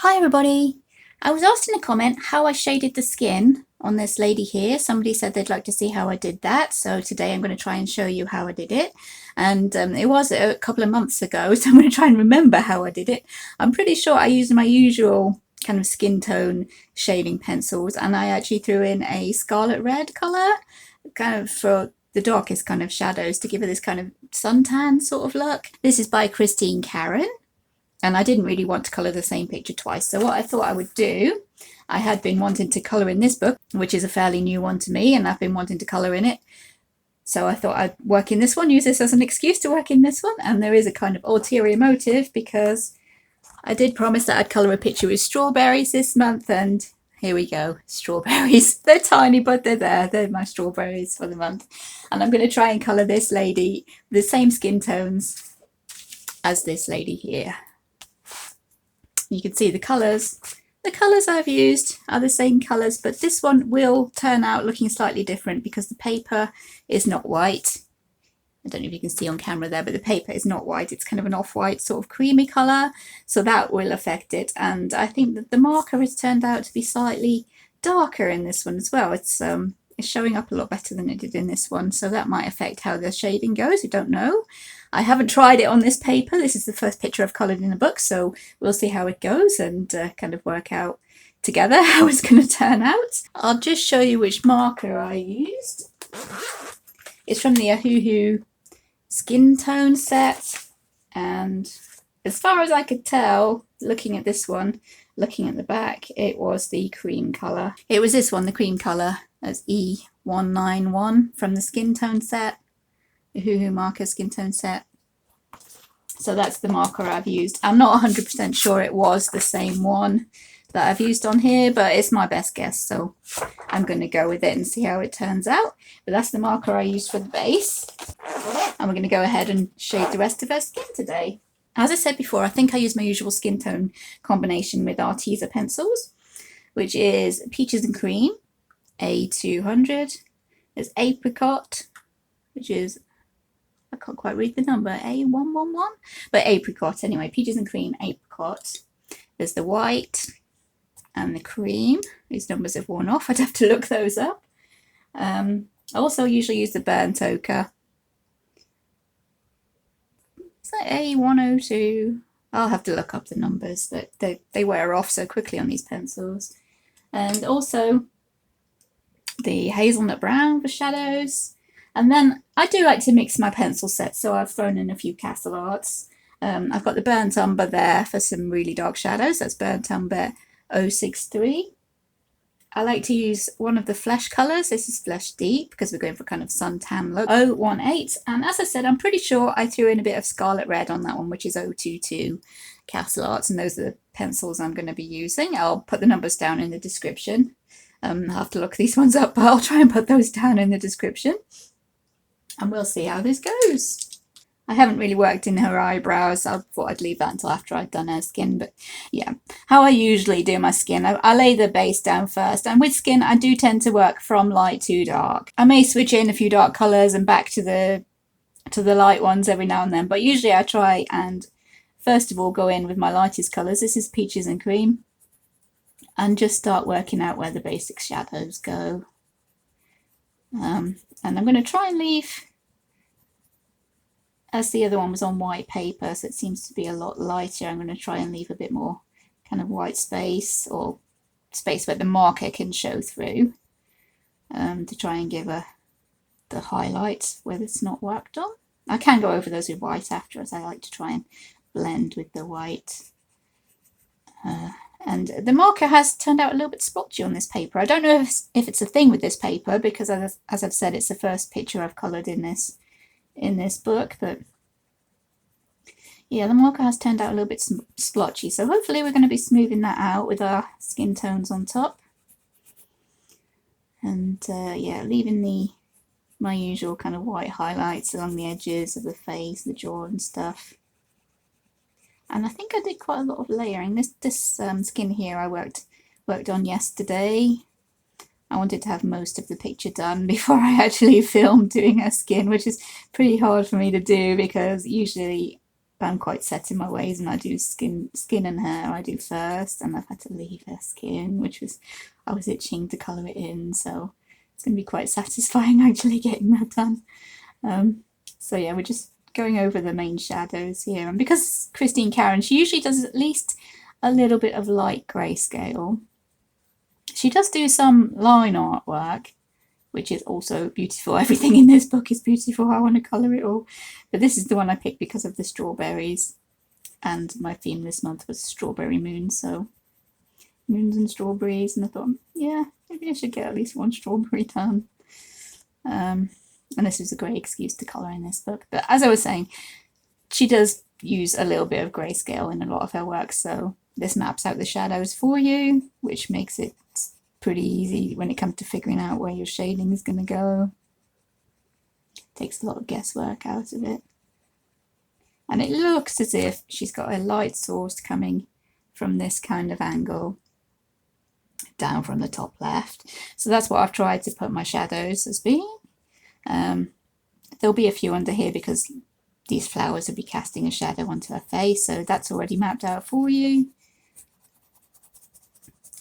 Hi everybody! I was asked in a comment how I shaded the skin on this lady here. Somebody said they'd like to see how I did that, so today I'm going to try and show you how I did it. And it was a couple of months ago, so I'm going to try and remember how I did it. I'm pretty sure I used my usual kind of skin tone shading pencils, and I actually threw in a scarlet red colour, kind of for the darkest kind of shadows to give it this kind of suntan sort of look. This is by Karron. And I didn't really want to colour the same picture twice. So what I thought I would do, I had been wanting to colour in this book, which is a fairly new one to me, and I've been wanting to colour in it. So I thought I'd work in this one, use this as an excuse to work in this one. And there is a kind of ulterior motive because I did promise that I'd colour a picture with strawberries this month, and here we go, strawberries. They're tiny, but they're there. They're my strawberries for the month. And I'm going to try and colour this lady the same skin tones as this lady here. You can see the colours. The colours I've used are the same colours, but this one will turn out looking slightly different because the paper is not white. I don't know if you can see on camera there, but the paper is not white. It's kind of an off-white sort of creamy colour, so that will affect it. And I think that the marker has turned out to be slightly darker in this one as well. It's showing up a lot better than it did in this one, so that might affect how the shading goes. We don't know. I haven't tried it on this paper. This is the first picture I've coloured in a book, so we'll see how it goes and kind of work out together how it's going to turn out. I'll just show you which marker I used. It's from the Ohuhu skin tone set, and as far as I could tell, looking at this one, looking at the back, it was the cream colour. It was this one, the cream colour, as E191 from the skin tone set, the Ohuhu marker skin tone set. So that's the marker I've used. I'm not 100% sure it was the same one that I've used on here, but it's my best guess, so I'm going to go with it and see how it turns out. But that's the marker I used for the base, and we're going to go ahead and shade the rest of her skin today. As I said before, I think I use my usual skin tone combination with Arteza pencils, which is Peaches and Cream, A200. There's Apricot, which is, I can't quite read the number, A111, but Apricot anyway, Peaches and Cream, Apricot. There's the White and the Cream. These numbers have worn off, I'd have to look those up. I also usually use the Burnt Ochre. Is that A102? I'll have to look up the numbers. They wear off so quickly on these pencils. And also the Hazelnut Brown for shadows. And then I do like to mix my pencil sets, so I've thrown in a few Castle Arts. I've got the Burnt Umber there for some really dark shadows. That's Burnt Umber 063. I like to use one of the Flesh colours. This is Flesh Deep because we're going for kind of suntan look. 018. And as I said, I'm pretty sure I threw in a bit of Scarlet Red on that one, which is 022 Castle Arts. And those are the pencils I'm going to be using. I'll put the numbers down in the description. I'll have to look these ones up, but I'll try and put those down in the description. And we'll see how this goes. I haven't really worked in her eyebrows. I thought I'd leave that until after I'd done her skin. But yeah, how I usually do my skin, I lay the base down first. And with skin, I do tend to work from light to dark. I may switch in a few dark colours and back to the light ones every now and then. But usually I try and first of all go in with my lightest colours. This is Peaches and Cream. And just start working out where the basic shadows go. And I'm going to try and leave, as the other one was on white paper, so it seems to be a lot lighter. I'm going to try and leave a bit more kind of white space, or space where the marker can show through, to try and give the highlights where it's not worked on. I can go over those with white after, as I like to try and blend with the white. And the marker has turned out a little bit splotchy on this paper. I don't know if it's a thing with this paper, because as I've said, it's the first picture I've coloured in this book. But yeah, the marker has turned out a little bit splotchy. So hopefully we're going to be smoothing that out with our skin tones on top. And yeah, leaving my usual kind of white highlights along the edges of the face, the jaw and stuff. And I think I did quite a lot of layering. This skin here I worked on yesterday. I wanted to have most of the picture done before I actually filmed doing her skin, which is pretty hard for me to do because usually I'm quite set in my ways, and I do skin and hair I do first, and I've had to leave her skin, which was, I was itching to colour it in, so it's going to be quite satisfying actually getting that done. So yeah, we're just going over the main shadows here, and because Christine Karron, she usually does at least a little bit of light grayscale. She does do some line artwork, which is also beautiful. Everything in this book is beautiful. I want to colour it all. But this is the one I picked because of the strawberries. And my theme this month was Strawberry Moon. So moons and strawberries. And I thought, yeah, maybe I should get at least one strawberry done. And this was a great excuse to colour in this book. But as I was saying, she does use a little bit of grayscale in a lot of her work. So this maps out the shadows for you, which makes it pretty easy when it comes to figuring out where your shading is going to go. Takes a lot of guesswork out of it. And it looks as if she's got a light source coming from this kind of angle down from the top left. So that's what I've tried to put my shadows as being. There'll be a few under here because these flowers will be casting a shadow onto her face, so that's already mapped out for you.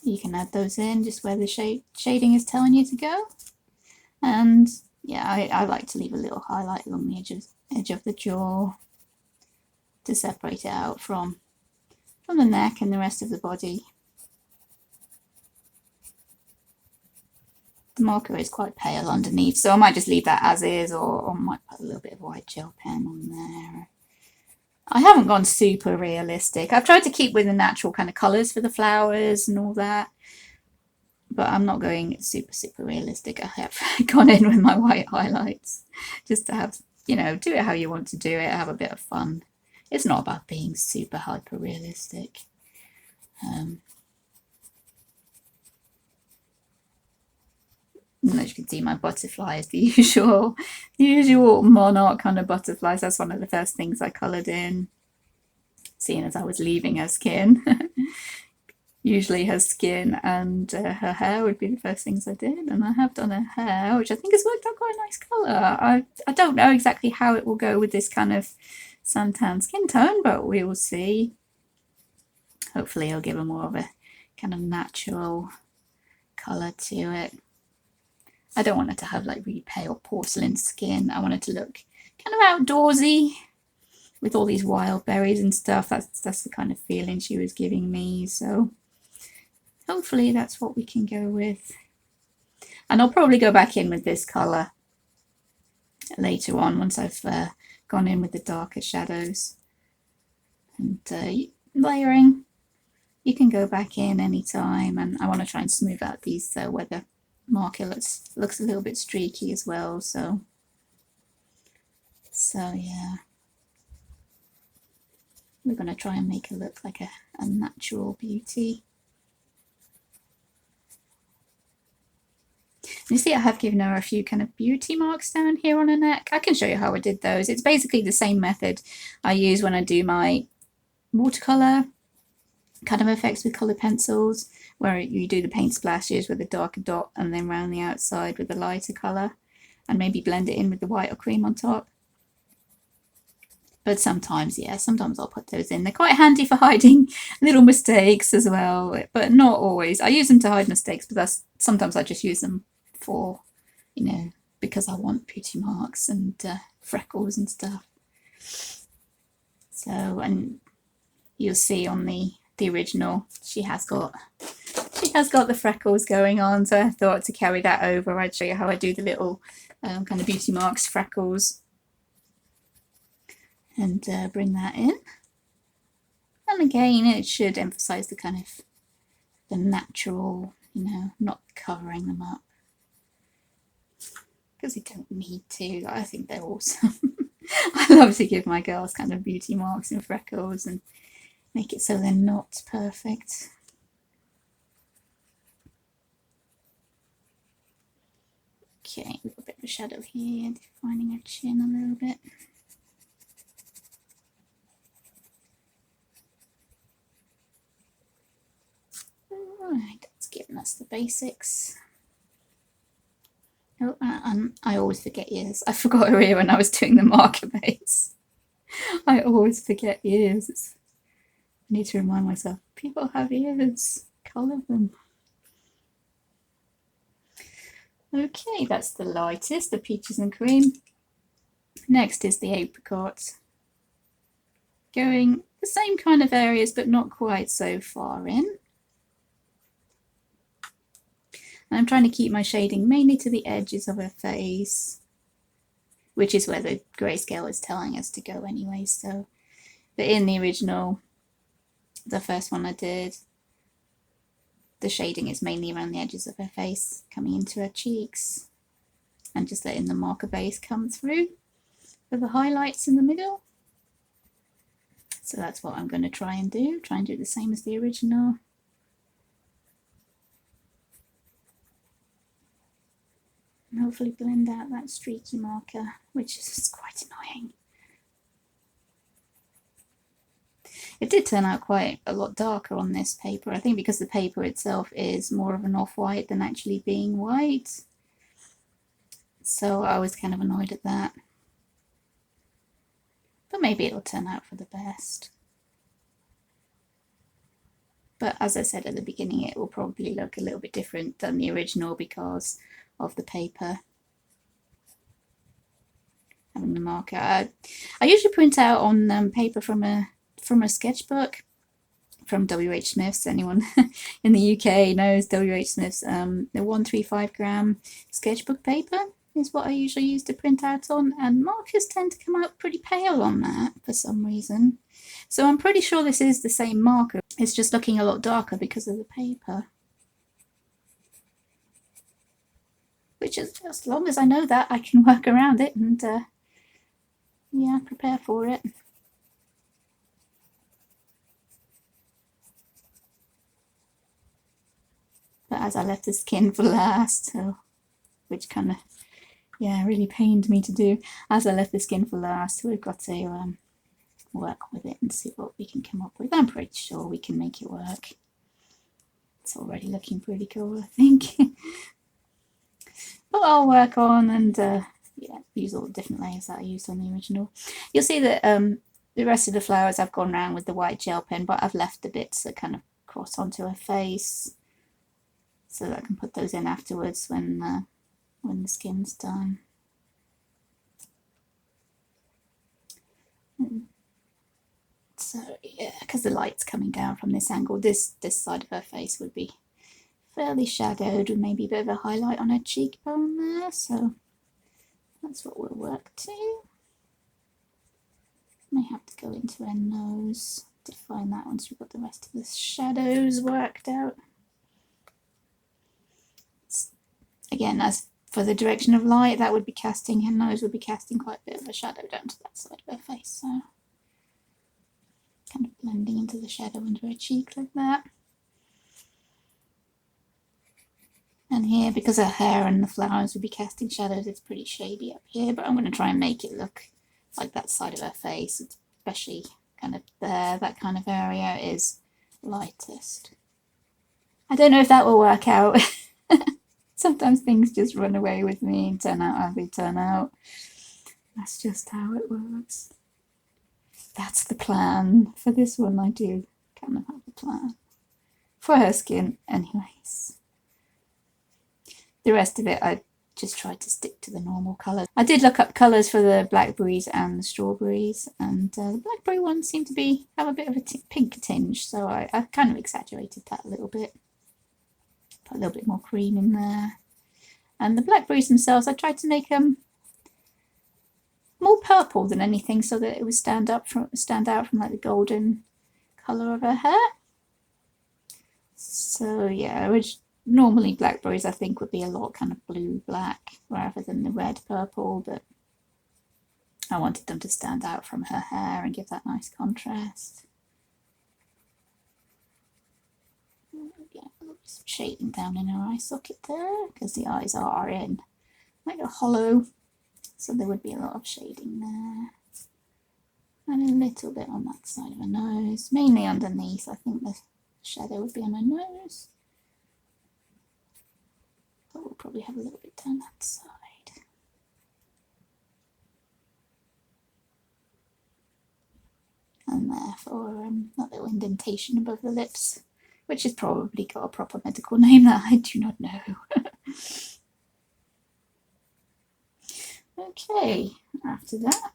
You can add those in just where the shading is telling you to go. And yeah, I like to leave a little highlight along the edge of the jaw to separate it out from the neck and the rest of the body. The marker is quite pale underneath, so I might just leave that as is, or I might put a little bit of white gel pen on there. I haven't gone super realistic. I've tried to keep with the natural kind of colours for the flowers and all that, but I'm not going super realistic. I have gone in with my white highlights just to have, you know, do it how you want to do it, have a bit of fun. It's not about being super hyper realistic. And as you can see, my butterfly is the usual monarch kind of butterflies. That's one of the first things I coloured in, seeing as I was leaving her skin. Usually her skin and her hair would be the first things I did, and I have done her hair, which I think has worked out quite a nice colour. I don't know exactly how it will go with this kind of suntan skin tone, but we will see. Hopefully it'll give her more of a kind of natural colour to it. I don't want her to have like really pale porcelain skin. I want her to look kind of outdoorsy with all these wild berries and stuff. That's the kind of feeling she was giving me. So hopefully that's what we can go with. And I'll probably go back in with this colour later on once I've gone in with the darker shadows. And layering, you can go back in anytime. And I want to try and smooth out these where the marker looks a little bit streaky as well, so yeah, we're going to try and make it look like a natural beauty. You see I have given her a few kind of beauty marks down here on her neck. I can show you how I did those. It's basically the same method I use when I do my watercolour kind of effects with coloured pencils, where you do the paint splashes with a darker dot and then round the outside with a lighter colour and maybe blend it in with the white or cream on top. But sometimes, yeah, sometimes I'll put those in. They're quite handy for hiding little mistakes as well, but not always. I use them to hide mistakes, but sometimes I just use them for, you know, because I want beauty marks and freckles and stuff. So, and you'll see on the original, she has got the freckles going on, so I thought to carry that over I'd show you how I do the little kind of beauty marks freckles and bring that in. And again, it should emphasize the kind of the natural, you know, not covering them up because you don't need to. I think they're awesome. I love to give my girls kind of beauty marks and freckles and make it so they're not perfect. Okay, we've got a bit of a shadow here, defining her chin a little bit. Alright, that's giving us the basics. Oh, and I always forget ears. I forgot her ear when I was doing the marker base. I always forget ears. I need to remind myself, people have ears, colour them. Okay, that's the lightest, the peaches and cream. Next is the apricot. Going the same kind of areas, but not quite so far in. And I'm trying to keep my shading mainly to the edges of her face, which is where the grayscale is telling us to go anyway. So, but in the original, the first one I did, the shading is mainly around the edges of her face, coming into her cheeks, and just letting the marker base come through for the highlights in the middle. So that's what I'm going to try and do the same as the original. And hopefully blend out that streaky marker, which is quite annoying. It did turn out quite a lot darker on this paper, I think because the paper itself is more of an off-white than actually being white. So I was kind of annoyed at that. But maybe it'll turn out for the best. But as I said at the beginning, it will probably look a little bit different than the original because of the paper. Having the marker. I usually print out on paper from a sketchbook from W.H. Smith's. Anyone in the UK knows W.H. Smith's. The 135 gram sketchbook paper is what I usually use to print out on, and markers tend to come out pretty pale on that for some reason. So I'm pretty sure this is the same marker. It's just looking a lot darker because of the paper. Which is, as long as I know that, I can work around it and yeah, prepare for it. But as I left the skin for last, so, which kind of, yeah, really pained me to do. As I left the skin for last, we've got to work with it and see what we can come up with. I'm pretty sure we can make it work. It's already looking pretty cool, I think. But I'll work on and yeah, use all the different layers that I used on the original. You'll see that the rest of the flowers I've gone around with the white gel pen, but I've left the bits that kind of cross onto her face so that I can put those in afterwards when the skin's done. So yeah, because the light's coming down from this angle, this side of her face would be fairly shadowed with maybe a bit of a highlight on her cheekbone there, so that's what we'll work to. May have to go into her nose, define that once we've got the rest of the shadows worked out. Again, as for the direction of light, that would be casting, her nose would be casting quite a bit of a shadow down to that side of her face, so kind of blending into the shadow under her cheek like that. And here, because her hair and the flowers would be casting shadows, it's pretty shady up here, but I'm going to try and make it look like that side of her face, especially kind of there, that kind of area is lightest. I don't know if that will work out. Sometimes things just run away with me and turn out how they turn out. That's just how it works. That's the plan. For this one, I do kind of have a plan. For her skin, anyways. The rest of it, I just tried to stick to the normal colours. I did look up colours for the blackberries and the strawberries, and the blackberry ones seem to have a bit of a pink tinge, so I kind of exaggerated that a little bit. Put a little bit more cream in there. And the blackberries themselves, I tried to make them more purple than anything so that it would stand out from like the golden colour of her hair. So yeah, which normally blackberries I think would be a lot kind of blue-black rather than the red-purple, but I wanted them to stand out from her hair and give that nice contrast. Yeah, a little bit of shading down in her eye socket there, because the eyes are in like a hollow, so there would be a lot of shading there. And a little bit on that side of her nose, mainly underneath. I think the shadow would be on her nose. But we'll probably have a little bit down that side. in there for that little indentation above the lips, which has probably got a proper medical name that I do not know. Okay, after that,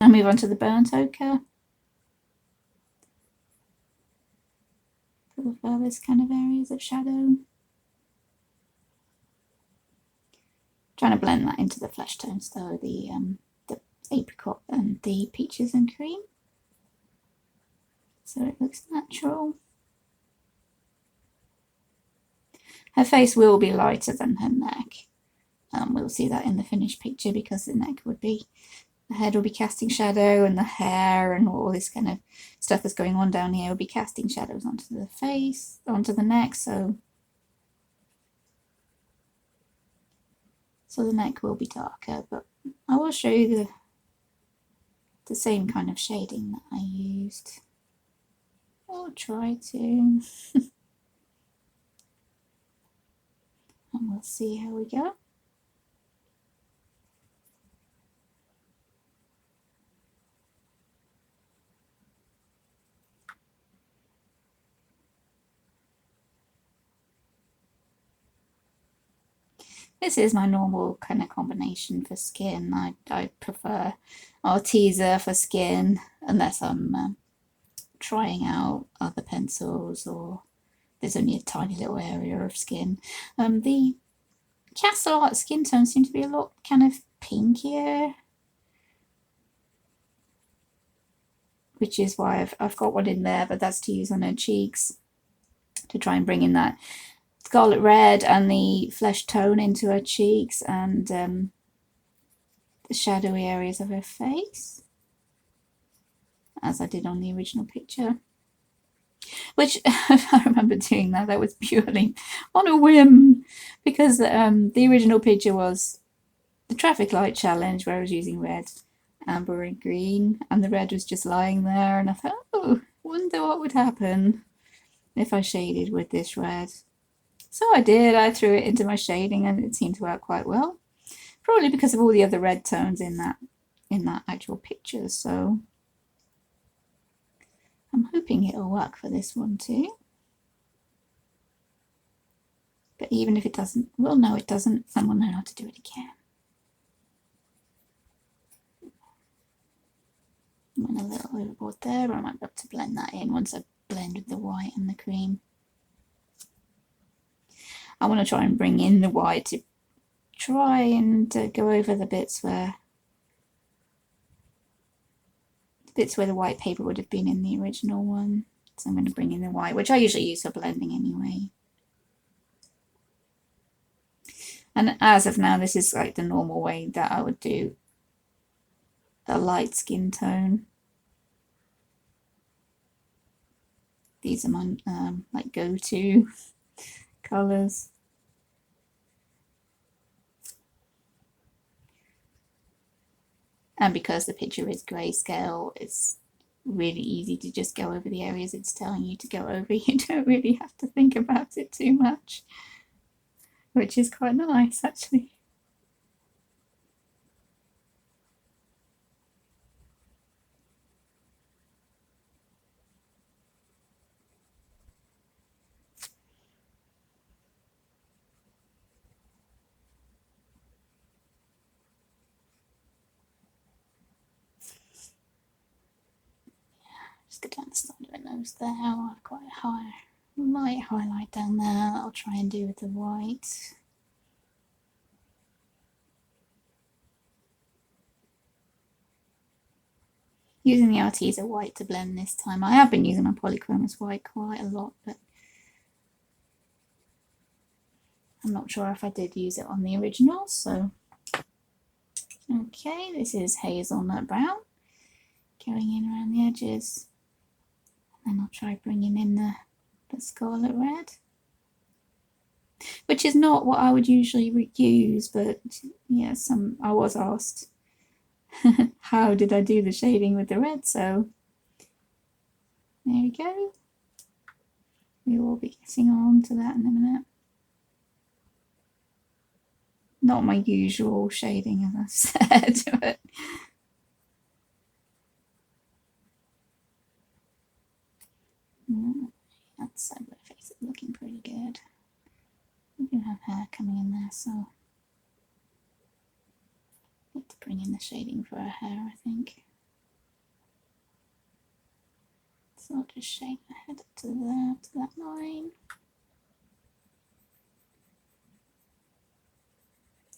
I'll move on to the burnt ochre. For the furthest kind of areas of shadow. Trying to blend that into the flesh tones though, the apricot and the peaches and cream, so it looks natural. Her face will be lighter than her neck. We'll see that in the finished picture because the neck would be, the head will be casting shadow, and the hair and all this kind of stuff that's going on down here will be casting shadows onto the face, onto the neck, so the neck will be darker, but I will show you the same kind of shading that I used. I'll try to. And we'll see how we go. This is my normal kind of combination for skin. I prefer Arteza for skin, unless I'm trying out other pencils or there's only a tiny little area of skin. The Castle Art skin tones seem to be a lot kind of pinkier, which is why I've got one in there, but that's to use on her cheeks to try and bring in that scarlet red and the flesh tone into her cheeks and the shadowy areas of her face, as I did on the original picture. Which, if I remember doing that, that was purely on a whim, because the original picture was the traffic light challenge where I was using red, amber and green, and the red was just lying there, and I thought, oh, wonder what would happen if I shaded with this red. So I did. I threw it into my shading and it seemed to work quite well, probably because of all the other red tones in that actual picture. So I'm hoping it'll work for this one too. But even if it doesn't, we'll know it doesn't, and we'll know how to do it again. I went a little overboard there, but I might be able to blend that in once I blend with the white and the cream. I want to try and bring in the white to try and go over the bits where the white paper would have been in the original one. So I'm going to bring in the white, which I usually use for blending anyway. And as of now, this is like the normal way that I would do a light skin tone. These are my like go-to colours. And because the picture is grayscale, it's really easy to just go over the areas it's telling you to go over. You don't really have to think about it too much, which is quite nice actually. Just go down the side of her nose there. I've got a light highlight down there. I'll try and do with the white. Using the Arteza white to blend this time. I have been using my polychromos white quite a lot, but I'm not sure if I did use it on the original. So, okay, this is hazelnut brown going in around the edges. And I'll try bringing in the scarlet red, which is not what I would usually use, but yes, I was asked how did I do the shading with the red, so there we go. We will be getting on to that in a minute. Not my usual shading, as I've said, but That side of her face is looking pretty good. We do have hair coming in there, so need to bring in the shading for her hair, I think. So I'll just shade her head up to there, to that line.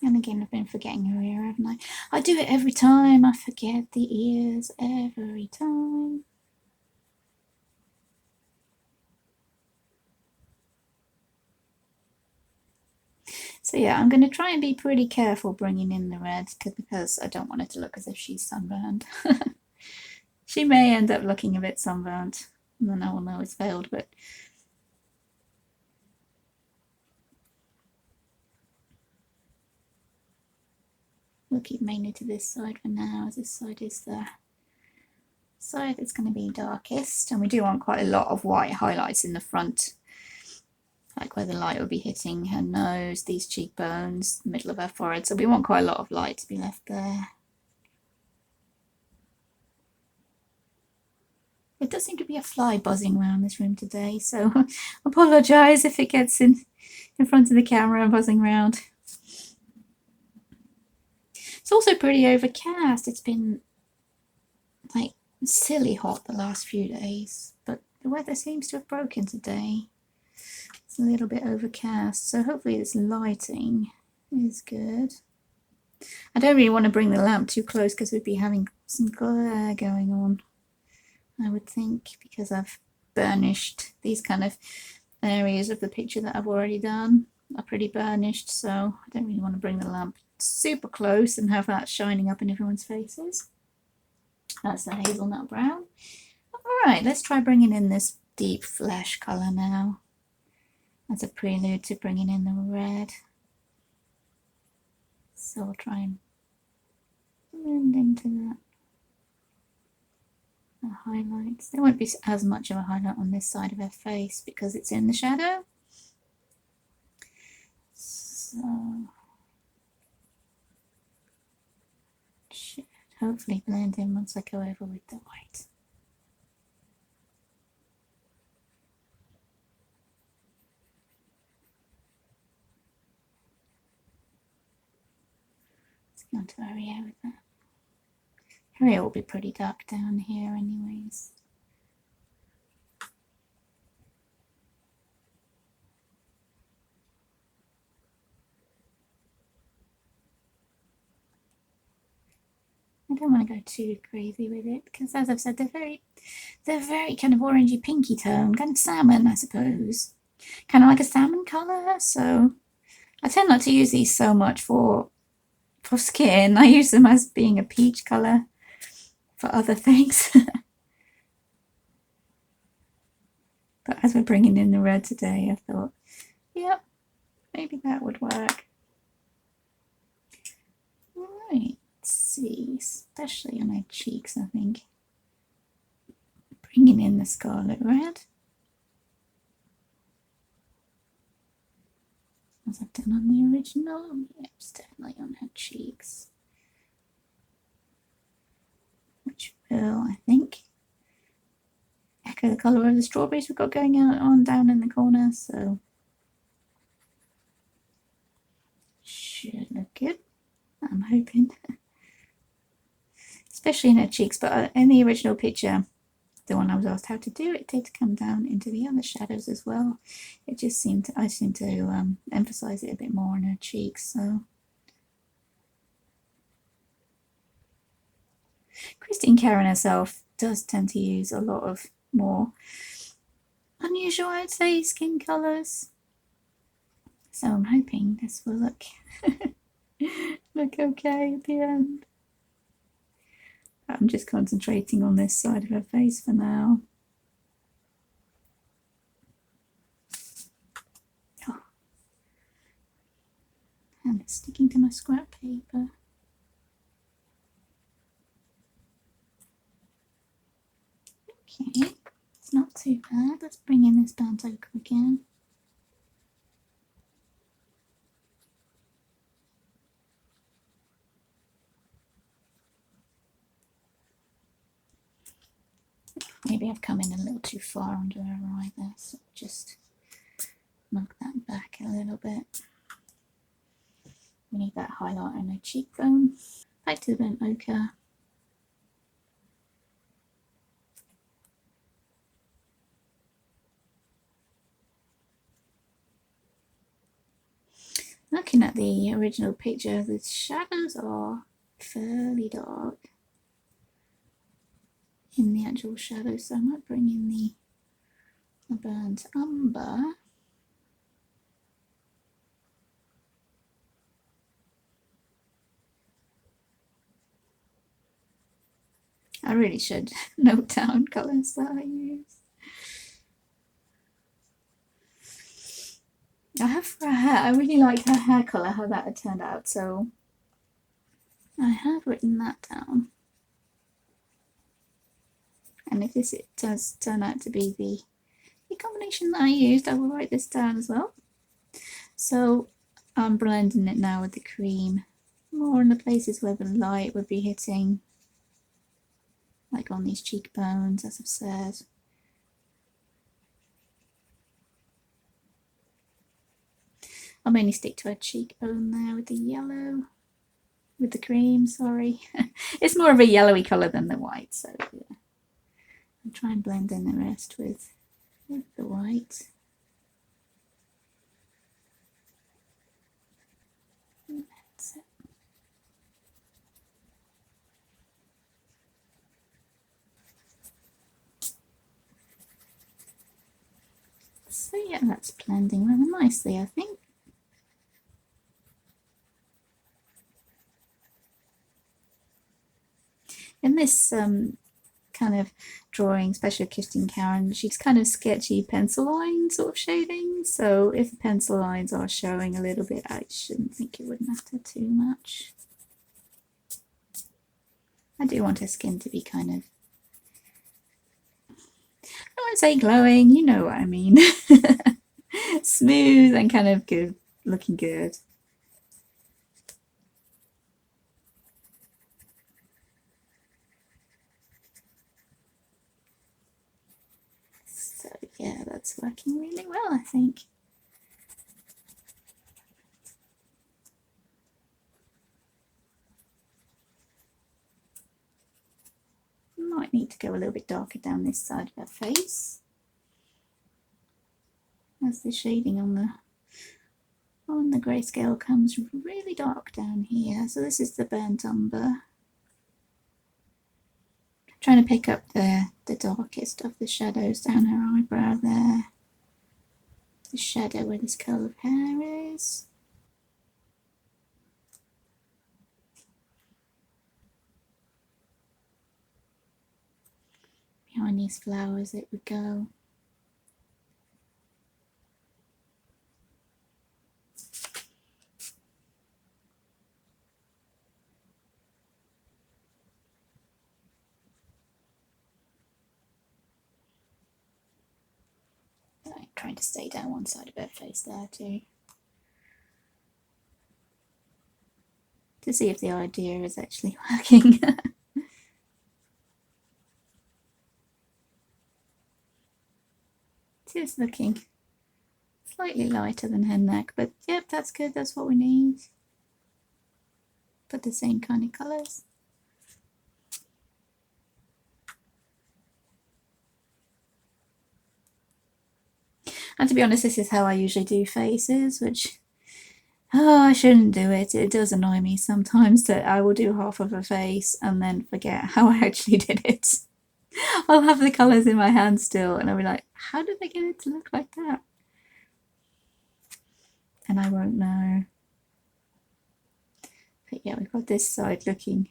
And again, I've been forgetting her ear, haven't I? I do it every time. I forget the ears every time. So yeah, I'm going to try and be pretty careful bringing in the red because I don't want it to look as if she's sunburned. She may end up looking a bit sunburned, and then I will know it's failed, but we'll keep mainly to this side for now, as this side is the side that's going to be darkest, and we do want quite a lot of white highlights in the front, like where the light will be hitting her nose, these cheekbones, the middle of her forehead, so we want quite a lot of light to be left there. There does seem to be a fly buzzing around this room today, so I apologise if it gets in front of the camera and buzzing around. It's also pretty overcast. It's been like silly hot the last few days, but the weather seems to have broken today. It's a little bit overcast, so hopefully this lighting is good. I don't really want to bring the lamp too close because we'd be having some glare going on, I would think, because I've burnished these kind of areas of the picture that I've already done are pretty burnished, so I don't really want to bring the lamp super close and have that shining up in everyone's faces. That's the hazelnut brown. Alright, let's try bringing in this deep flesh colour now as a prelude to bringing in the red. So I'll try and blend into that. The highlights. There won't be as much of a highlight on this side of her face because it's in the shadow. So should hopefully blend in once I go over with the white. Let's go into her ear with that. Her ear will be pretty dark down here anyways. I don't want to go too crazy with it because, as I've said, they're very kind of orangey pinky tone, kind of salmon, I suppose, kind of like a salmon color. So I tend not to use these so much for skin. I use them as being a peach color for other things. But as we're bringing in the red today, I thought, yep, maybe that would work. Right. See, especially on her cheeks, I think. Bringing in the scarlet red. As I've done on the original. Yeah, it's definitely on her cheeks. Which will, I think, echo the colour of the strawberries we've got going on down in the corner, so should look good, I'm hoping. Especially in her cheeks, but in the original picture, the one I was asked how to do, it did come down into the other shadows as well. It just seemed I seem to emphasize it a bit more on her cheeks. So Christine Karron herself does tend to use a lot of more unusual, I'd say, skin colours. So I'm hoping this will look okay at the end. I'm just concentrating on this side of her face for now. Oh. And it's sticking to my scrap paper. Okay, it's not too bad. Let's bring in this burnt ochre again. maybe I've come in a little too far under her eye there, so just knock that back a little bit. We need that highlight on her cheekbone. Back to the burnt ochre. Looking at the original picture, the shadows are fairly dark in the actual shadow, so I might bring in the burnt umber. I really should note down colours that I use. I have for her hair, I really liked her hair colour, how that had turned out, so I have written that down. And if this does turn out to be the combination that I used, I will write this down as well. So I'm blending it now with the cream, more in the places where the light would be hitting, like on these cheekbones, as I've said. I'll mainly stick to her cheekbone there with the yellow, with the cream, sorry. It's more of a yellowy colour than the white, so yeah. I'll try and blend in the rest with the white. That's it. So yeah, that's blending rather nicely, I think. In this kind of drawing, especially Kirsten Karron, she's kind of sketchy pencil line sort of shading, so if the pencil lines are showing a little bit, I shouldn't think it would matter too much. I do want her skin to be kind of, I won't say glowing, you know what I mean. Smooth and kind of good, looking good. So yeah, that's working really well, I think. Might need to go a little bit darker down this side of her face, as the shading on the grayscale comes really dark down here. So this is the burnt umber. I'm trying to pick up the darkest of the shadows down her eyebrow there. The shadow where this curl of hair is. Behind these flowers it would go. I'm trying to stay down one side of her face there too, to see if the idea is actually working. It is looking slightly lighter than her neck, but yep, that's good, that's what we need. Put the same kind of colours. And to be honest, this is how I usually do faces, which, oh, I shouldn't do it. It does annoy me sometimes that I will do half of a face and then forget how I actually did it. I'll have the colours in my hand still and I'll be like, how did I get it to look like that? And I won't know. But yeah, we've got this side looking,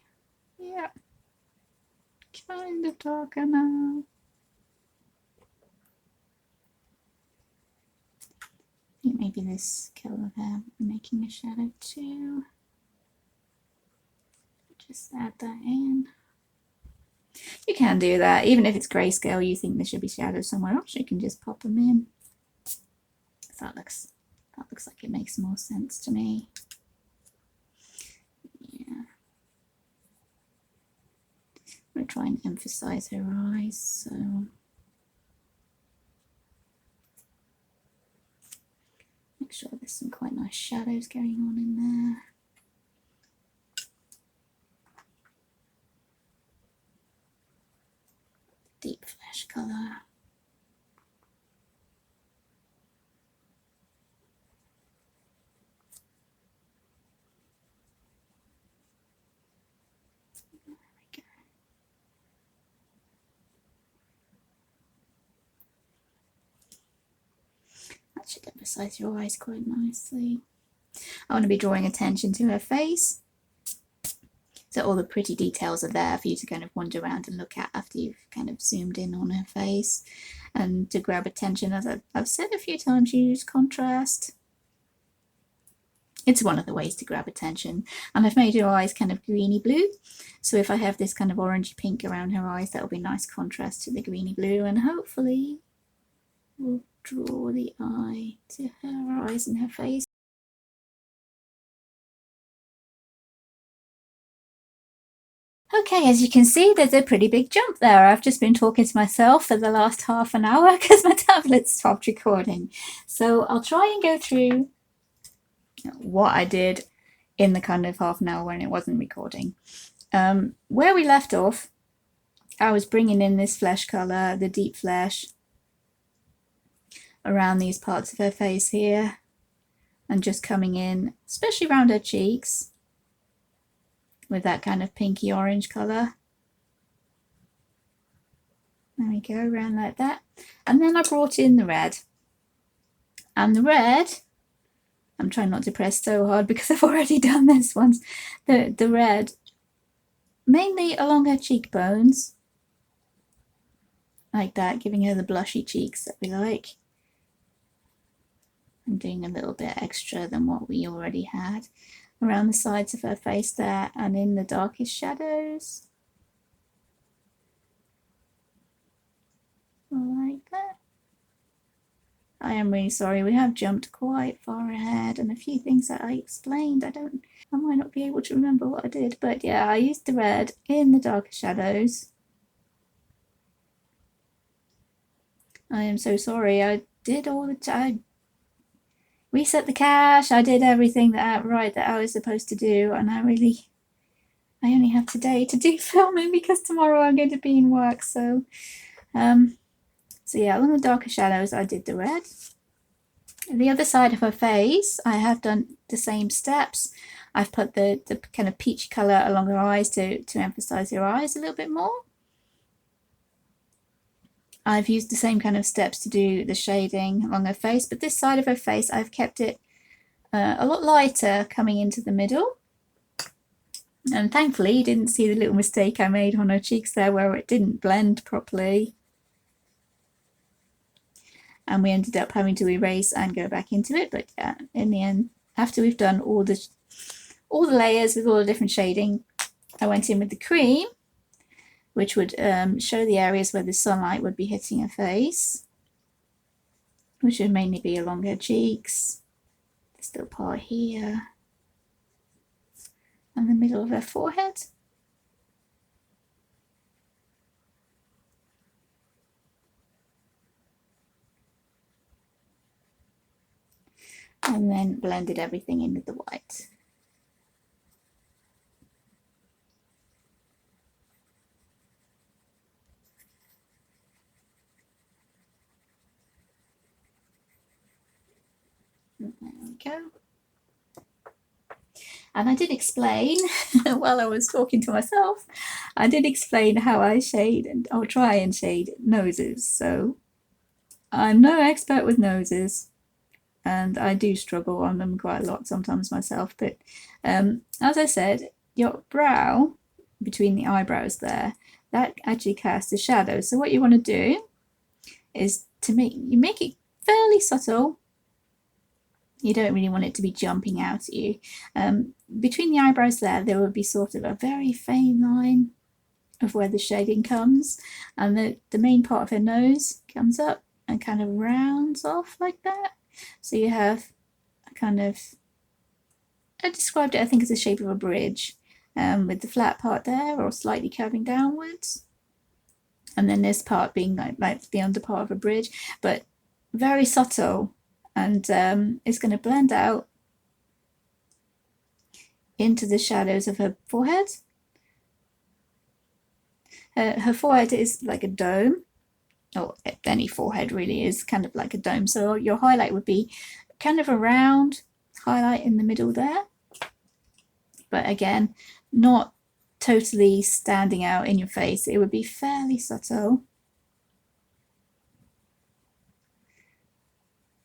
yeah, kind of darker now. I think maybe this curl of hair making a shadow too. Just add that in. You can do that, even if it's grayscale, you think there should be shadows somewhere else, you can just pop them in. That looks like it makes more sense to me. Yeah. I'm going to try and emphasize her eyes, so Make sure there's some quite nice shadows going on in there. Deep flesh colour. That should emphasize your eyes quite nicely. I want to be drawing attention to her face. So all the pretty details are there for you to kind of wander around and look at after you've kind of zoomed in on her face. And to grab attention, as I've said a few times, use contrast. It's one of the ways to grab attention. And I've made her eyes kind of greeny blue. So if I have this kind of orangey pink around her eyes, that'll be nice contrast to the greeny blue. And hopefully we'll draw the eye to her eyes and her face. Okay, as you can see, there's a pretty big jump there. I've just been talking to myself for the last half an hour because my tablet stopped recording. So I'll try and go through what I did in the kind of half an hour when it wasn't recording. Where we left off, I was bringing in this flesh colour, the deep flesh, around these parts of her face here, and just coming in, especially around her cheeks, with that kind of pinky orange colour. There we go, around like that. And then I brought in the red. And the red, I'm trying not to press so hard because I've already done this once. The red, mainly along her cheekbones, like that, giving her the blushy cheeks that we like. I'm doing a little bit extra than what we already had around the sides of her face there, and in the darkest shadows, like that. I am really sorry, we have jumped quite far ahead, and a few things that I explained, I might not be able to remember what I did, but yeah, I used the red in the darker shadows. I am so sorry, I did all the time. Reset the cache, I did everything that I was supposed to do, and I only have today to do filming because tomorrow I'm going to be in work. So yeah, along the darker shadows I did the red. The other side of her face, I have done the same steps. I've put the kind of peachy colour along her eyes to emphasize her eyes a little bit more. I've used the same kind of steps to do the shading along her face, but this side of her face I've kept it a lot lighter coming into the middle. And thankfully you didn't see the little mistake I made on her cheeks there where it didn't blend properly. And we ended up having to erase and go back into it, but in the end, after we've done all the layers with all the different shading, I went in with the cream, which would show the areas where the sunlight would be hitting her face, which would mainly be along her cheeks, this little part here, and the middle of her forehead. And then blended everything in with the white. There we go. And I did explain, while I was talking to myself, I did explain how I shade or try and shade noses. So I'm no expert with noses, and I do struggle on them quite a lot sometimes myself. But as I said, your brow, between the eyebrows there, that actually casts a shadow. So what you want to do is to make it fairly subtle. You don't really want it to be jumping out at you. Between the eyebrows there would be sort of a very faint line of where the shading comes, and the main part of her nose comes up and kind of rounds off like that. So you have a kind of, I described it, I think, as the shape of a bridge, with the flat part there or slightly curving downwards, and then this part being like the under part of a bridge, but very subtle. and it's going to blend out into the shadows of her forehead. Her forehead is like a dome, or any forehead really is kind of like a dome. So your highlight would be kind of a round highlight in the middle there. But again, not totally standing out in your face. It would be fairly subtle.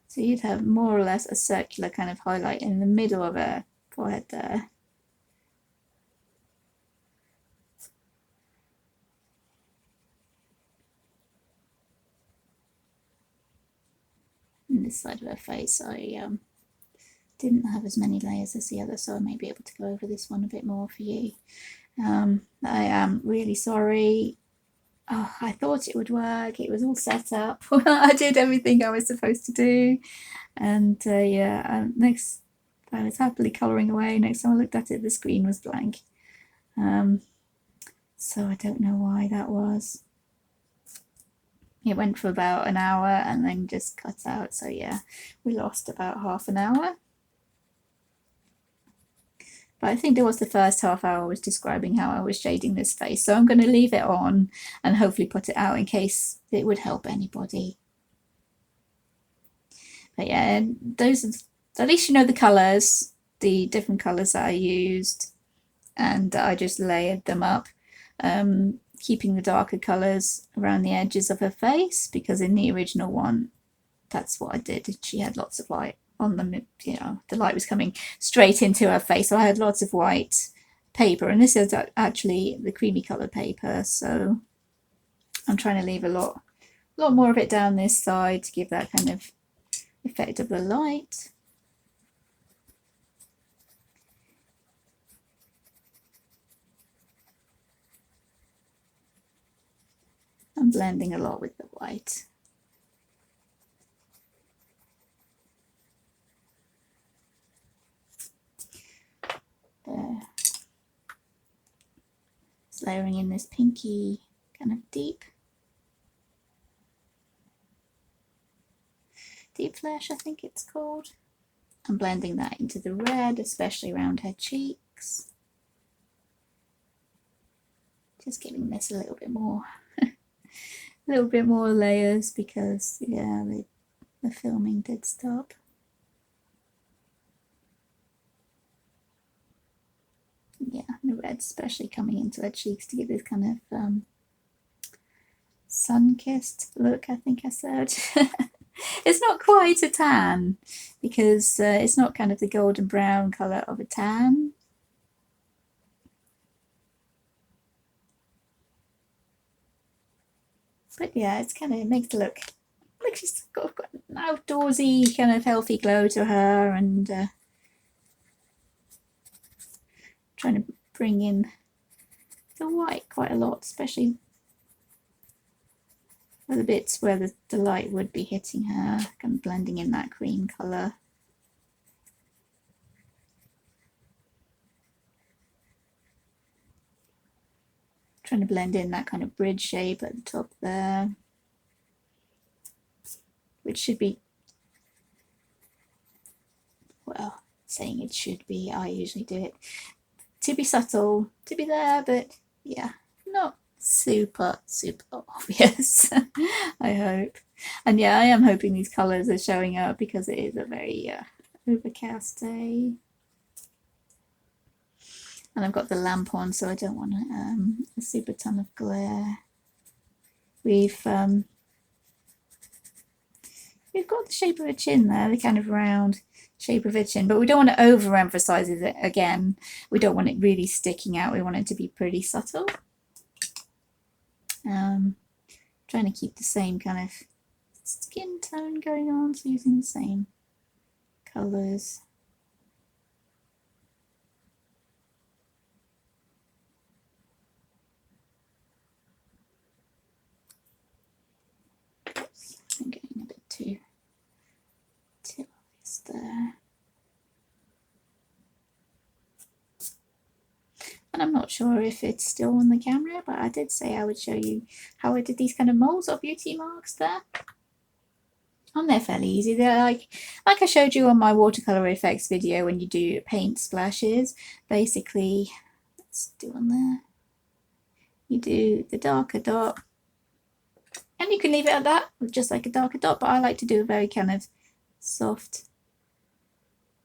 So you'd have more or less a circular kind of highlight in the middle of her forehead there. And this side of her face, I didn't have as many layers as the other, so I may be able to go over this one a bit more for you. I am really sorry. Oh, I thought it would work. It was all set up. I did everything I was supposed to do. And yeah, next, I was happily colouring away. Next time I looked at it, the screen was blank. So I don't know why that was. It went for about an hour and then just cut out. So yeah, we lost about half an hour. But I think there was the first half hour I was describing how I was shading this face. So I'm going to leave it on and hopefully put it out in case it would help anybody. But yeah, those are, at least you know the colours, the different colours that I used, and I just layered them up, keeping the darker colours around the edges of her face, because in the original one, that's what I did. She had lots of light on them, you know, the light was coming straight into her face, so I had lots of white paper, and this is actually the creamy coloured paper, so I'm trying to leave a lot more of it down this side to give that kind of effect of the light. I'm blending a lot with the white. There. Just layering in this pinky kind of deep flesh, I think it's called. I'm blending that into the red, especially around her cheeks. Just giving this a little bit more layers, because yeah, the filming did stop. Yeah, the red especially coming into her cheeks to give this kind of sun-kissed look, I think I said. It's not quite a tan, because it's not kind of the golden brown colour of a tan. But yeah, it's kind of, it makes it look like she's got an outdoorsy kind of healthy glow to her, and trying to bring in the white quite a lot, especially for the bits where the light would be hitting her, kind of blending in that cream colour. Trying to blend in that kind of bridge shape at the top there, which should be, well, saying it should be, I usually do it to be subtle, to be there, but yeah, not super obvious. I hope. And yeah, I am hoping these colours are showing up, because it is a very overcast day, and I've got the lamp on, so I don't want a super ton of glare. We've got the shape of a chin there, the kind of round shape of a chin, but we don't want to overemphasize it again. We don't want it really sticking out. We want it to be pretty subtle. Trying to keep the same kind of skin tone going on, so using the same colours. Oops, I'm getting a bit too obvious there. And I'm not sure if it's still on the camera, but I did say I would show you how I did these kind of moles or beauty marks there. And they're fairly easy. They're like I showed you on my watercolor effects video when you do paint splashes. Basically, let's do one there. You do the darker dot, and you can leave it at that, just like a darker dot, but I like to do a very kind of soft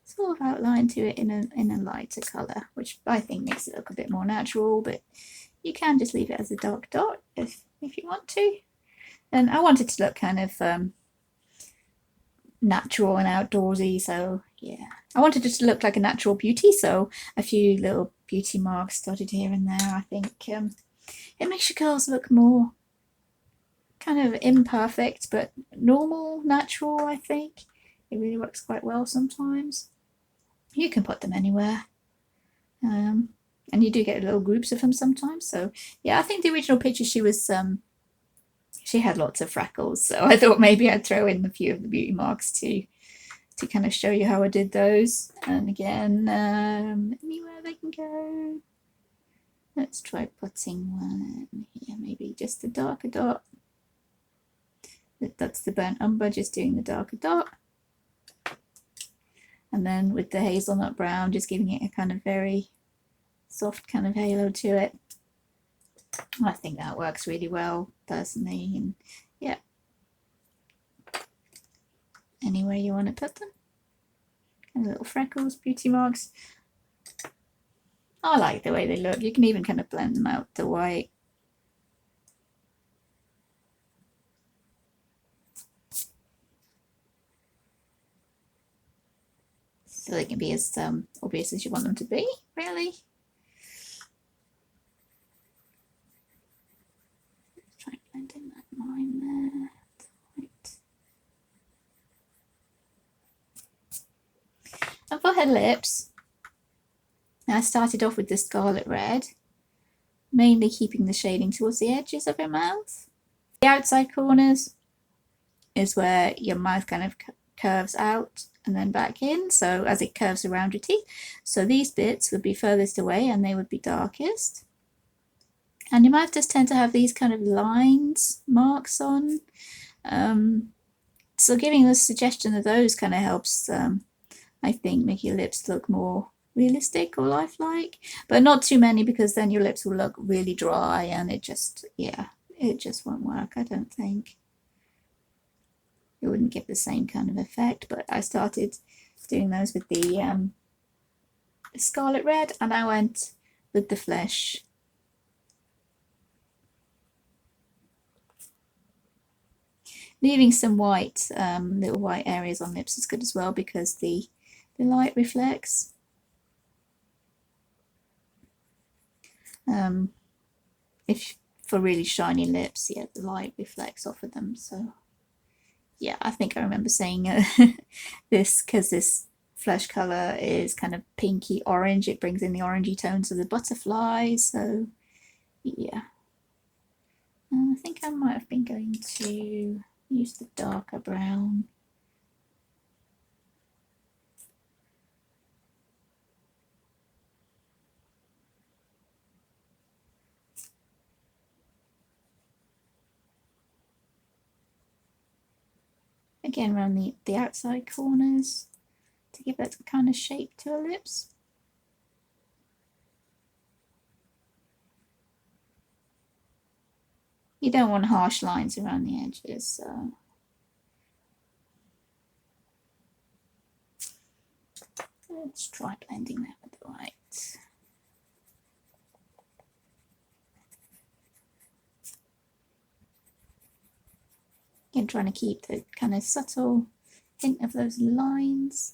sort of outline to it in a lighter colour, which I think makes it look a bit more natural, but you can just leave it as a dark dot if you want to. And I want it to look kind of natural and outdoorsy, so yeah. I wanted it to look like a natural beauty, so a few little beauty marks dotted here and there. I think it makes your girls look more kind of imperfect, but normal, natural, I think. It really works quite well sometimes. You can put them anywhere. And you do get little groups of them sometimes. So yeah, I think the original picture she had lots of freckles, so I thought maybe I'd throw in a few of the beauty marks to kind of show you how I did those. And again, anywhere they can go. Let's try putting one here, maybe just a darker dot. That's the burnt umber, just doing the darker dot. And then with the hazelnut brown, just giving it a kind of very soft kind of halo to it. I think that works really well, personally. And yeah, anywhere you want to put them. And little freckles, beauty marks. I like the way they look. You can even kind of blend them out to white. So they can be as obvious as you want them to be, really. Try blending that line there. Right. And for her lips, I started off with the scarlet red, mainly keeping the shading towards the edges of her mouth. The outside corners is where your mouth kind of curves out and then back in, so as it curves around your teeth. So these bits would be furthest away and they would be darkest. And your mouth does tend to have these kind of lines, marks on. So giving a suggestion of those kind of helps, I think, make your lips look more realistic or lifelike. But not too many, because then your lips will look really dry and it just won't work, I don't think. It wouldn't give the same kind of effect, but I started doing those with the scarlet red, and I went with the flesh. Leaving some white, little white areas on lips is good as well, because the light reflects. If for really shiny lips, yeah, the light reflects off of them, so yeah, I think I remember saying this, because this flesh color is kind of pinky orange. It brings in the orangey tones of the butterflies. So yeah, I think I might have been going to use the darker brown. Again, around the outside corners to give that kind of shape to her lips. You don't want harsh lines around the edges, so let's try blending that with the white. Again, trying to keep the kind of subtle hint of those lines.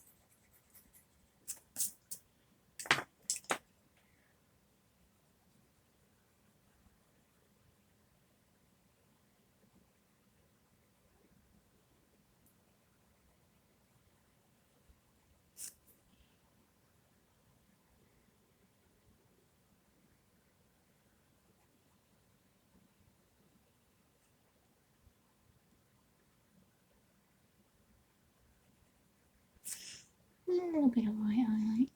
A little bit of white highlight.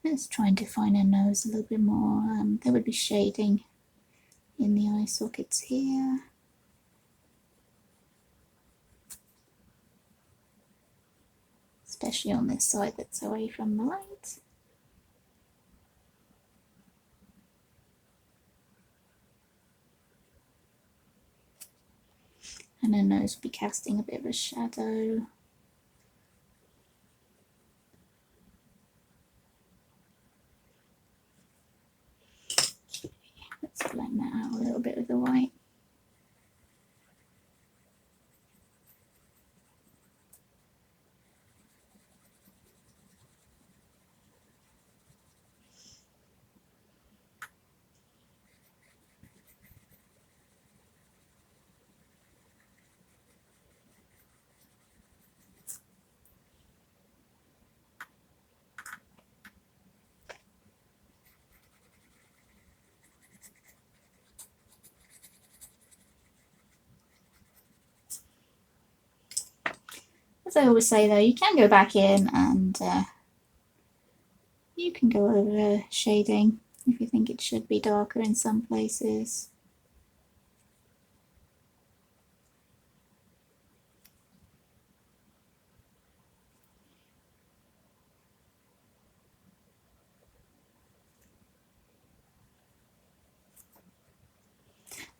Let's try and define her nose a little bit more. There would be shading in the eye sockets here. Especially on this side that's away from the light. And her nose will be casting a bit of a shadow. Let's blend that out a little bit with the white. As I always say though, you can go back in and you can go over shading if you think it should be darker in some places.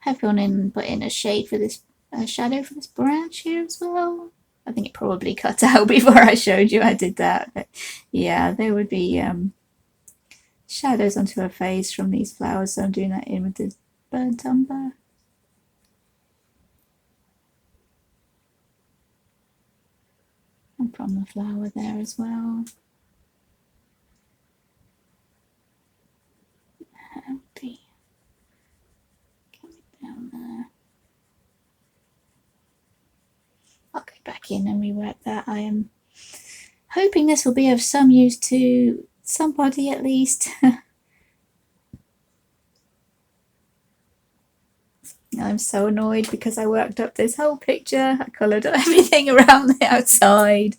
I've gone in and put in a shade for this shadow for this branch here as well. I think it probably cut out before I showed you I did that, but yeah, there would be shadows onto her face from these flowers, so I'm doing that in with the burnt umber. And from the flower there as well. That'll be coming down there. I'll go back in and rework that. I am hoping this will be of some use to somebody at least. I'm so annoyed because I worked up this whole picture. I coloured everything around the outside.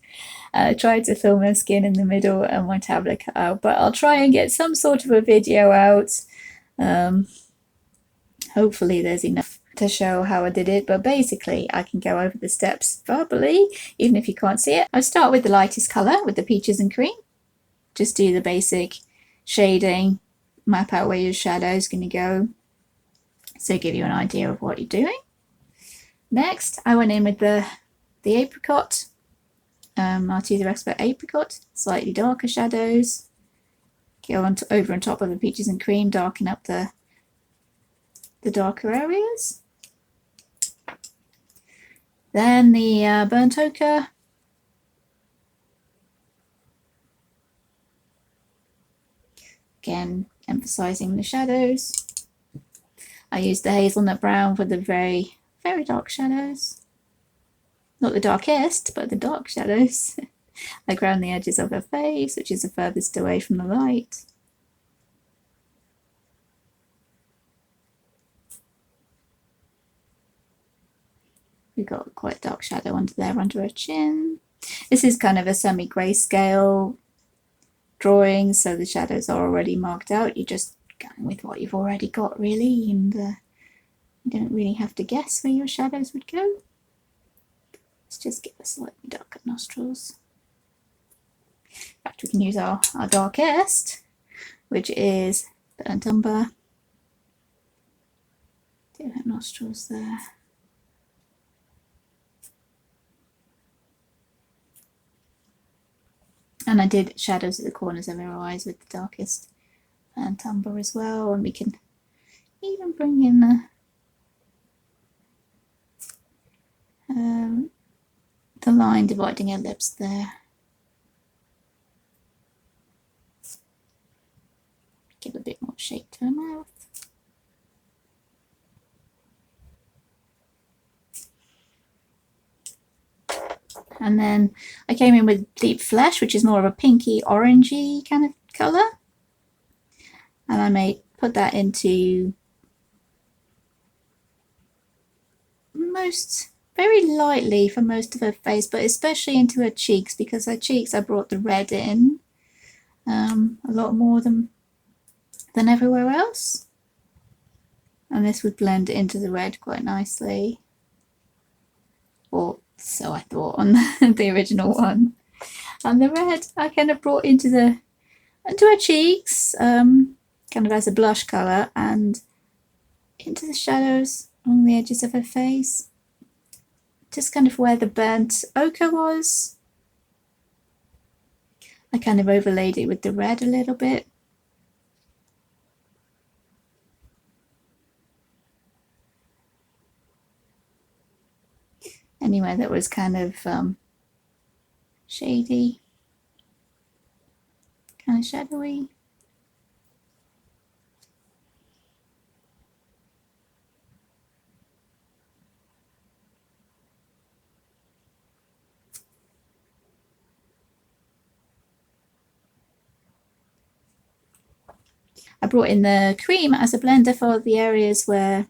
I tried to film her skin in the middle and my tablet cut out, but I'll try and get some sort of a video out. Hopefully there's enough to show how I did it, but basically I can go over the steps verbally, even if you can't see it. I start with the lightest colour, with the peaches and cream. Just do the basic shading, map out where your shadow is going to go, so give you an idea of what you're doing. Next, I went in with the apricot, Arteza Expert Apricot, slightly darker shadows. Go on over on top of the peaches and cream, darken up the darker areas. Then the burnt ochre. Again, emphasizing the shadows. I used the hazelnut brown for the very, very dark shadows. Not the darkest, but the dark shadows. Like around the edges of her face, which is the furthest away from the light. We've got quite a dark shadow under there, under her chin. This is kind of a semi-grayscale drawing, so the shadows are already marked out. You're just going with what you've already got, really, and you don't really have to guess where your shadows would go. Let's just get the slightly darker nostrils. In fact, we can use our darkest, which is burnt umber. Do her nostrils there. And I did shadows at the corners of her eyes with the darkest burnt umber as well, and we can even bring in the line dividing her lips there. Give a bit more shape to her mouth. And then I came in with Deep Flesh, which is more of a pinky orangey kind of colour. And I put that into very lightly for most of her face, but especially into her cheeks, because her cheeks I brought the red in a lot more than everywhere else. and this would blend into the red quite nicely, or so I thought on the original one. And the red I kind of brought into her cheeks, kind of as a blush colour, and into the shadows along the edges of her face, just kind of where the burnt ochre was. I kind of overlaid it with the red a little bit. Anyway, that was kind of shady, kind of shadowy. I brought in the cream as a blender for the areas where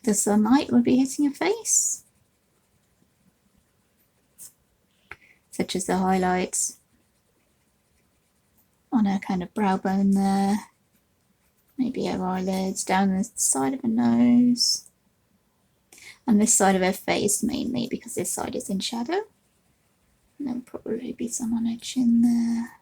the sunlight would be hitting her face, such as the highlights on her kind of brow bone there, maybe her eyelids, down the side of her nose, and this side of her face mainly because this side is in shadow. And there'll probably be some on her chin there.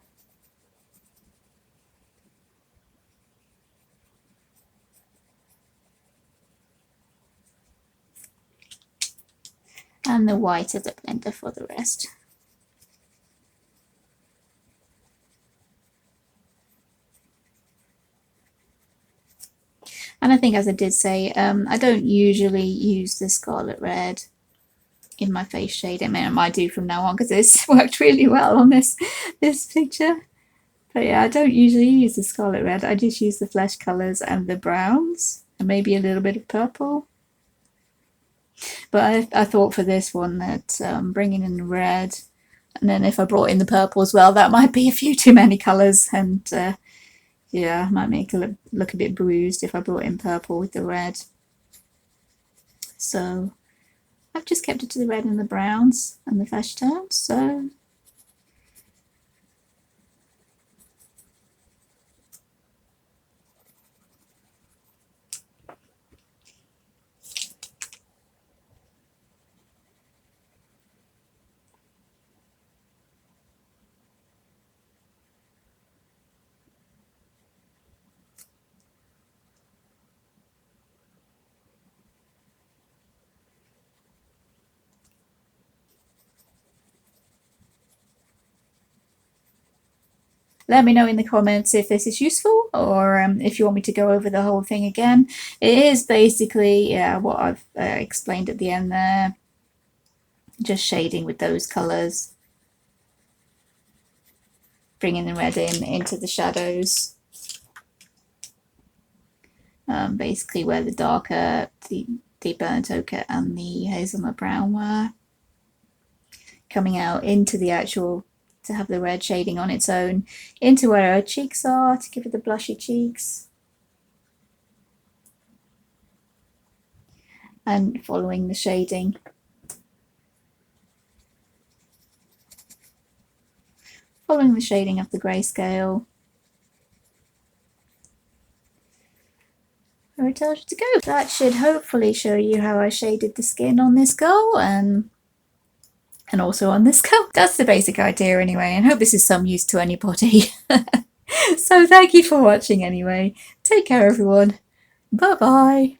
And the white as a blender for the rest. And I think, as I did say, I don't usually use the scarlet red in my face shade. I mean, I might do from now on because it's worked really well on this picture. But yeah, I don't usually use the scarlet red. I just use the flesh colours and the browns and maybe a little bit of purple. But I thought for this one that bringing in the red, and then if I brought in the purple as well, that might be a few too many colours, and yeah, might make it look a bit bruised if I brought in purple with the red. So I've just kept it to the red and the browns and the flesh tones. So let me know in the comments if this is useful, or if you want me to go over the whole thing again. It is basically, yeah, what I've explained at the end there. Just shading with those colours. Bringing the red into the shadows. Basically where the darker, the burnt ochre and the hazelnut brown were. Coming out into the actual, to have the red shading on its own, into where her cheeks are, to give it the blushy cheeks. And following the shading. Following the shading of the grayscale. Where it tells you to go. That should hopefully show you how I shaded the skin on this girl, and also on this girl. That's the basic idea anyway, and I hope this is some use to anybody. So thank you for watching anyway. Take care everyone. Bye bye.